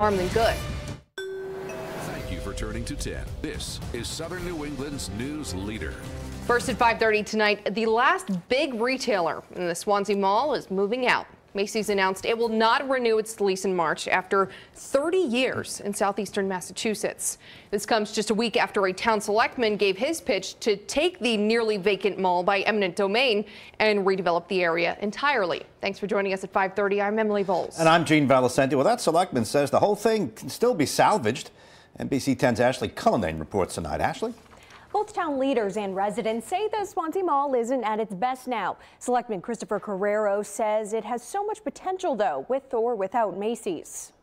harm than good. Thank you for turning to 10. This is Southern New England's news leader. First at 5:30 tonight, the last big retailer in the Swansea Mall is moving out. Macy's announced it will not renew its lease in March after 30 years in southeastern Massachusetts. This comes just a week after a town selectman gave his pitch to take the nearly vacant mall by eminent domain and redevelop the area entirely. Thanks for joining us at 5:30. I'm Emily Voles. And I'm Gene Valicenti. Well, that selectman says the whole thing can still be salvaged. NBC 10's Ashley Cullinane reports tonight. Ashley? Both town leaders and residents say the Swansea Mall isn't at its best now. Selectman Christopher Carrero says it has so much potential, though, with or without Macy's.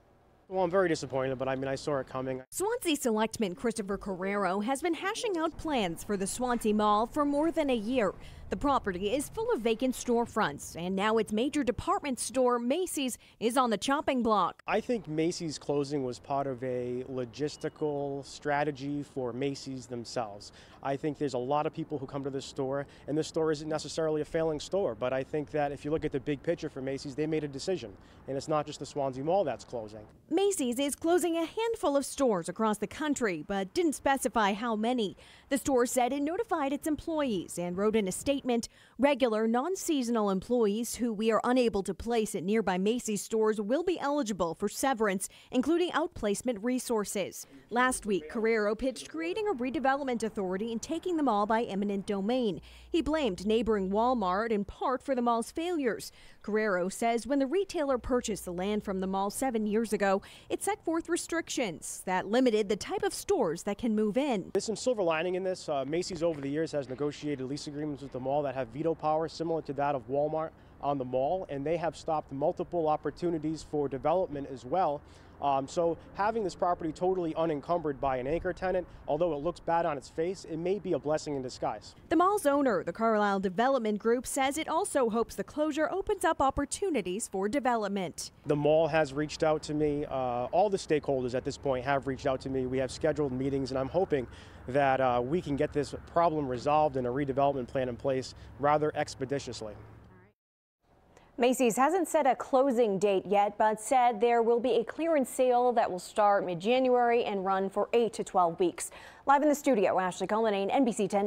Well, I'm very disappointed, but I saw it coming. Swansea Selectman Christopher Carrero has been hashing out plans for the Swansea Mall for more than a year. The property is full of vacant storefronts, and now its major department store, Macy's, is on the chopping block. I think Macy's closing was part of a logistical strategy for Macy's themselves. I think there's a lot of people who come to this store, and this store isn't necessarily a failing store, but I think that if you look at the big picture for Macy's, they made a decision, and it's not just the Swansea Mall that's closing. Macy's is closing a handful of stores across the country, but didn't specify how many. The store said it notified its employees and wrote in a statement, regular non-seasonal employees who we are unable to place at nearby Macy's stores will be eligible for severance, including outplacement resources. Last week, Carrero pitched creating a redevelopment authority and taking the mall by eminent domain. He blamed neighboring Walmart in part for the mall's failures. Carrero says when the retailer purchased the land from the mall 7 years ago, it set forth restrictions that limited the type of stores that can move in. There's some silver lining in this. Macy's over the years has negotiated lease agreements with the mall that have veto power similar to that of Walmart on the mall, and they have stopped multiple opportunities for development as well. So having this property totally unencumbered by an anchor tenant, although it looks bad on its face, it may be a blessing in disguise. The mall's owner, the Carlisle Development Group, says it also hopes the closure opens up opportunities for development. The mall has reached out to me. All the stakeholders at this point have reached out to me. We have scheduled meetings, and I'm hoping that we can get this problem resolved and a redevelopment plan in place rather expeditiously. Macy's hasn't set a closing date yet, but said there will be a clearance sale that will start mid-January and run for 8 to 12 weeks. Live in the studio, Ashley Cullinane, NBC 10.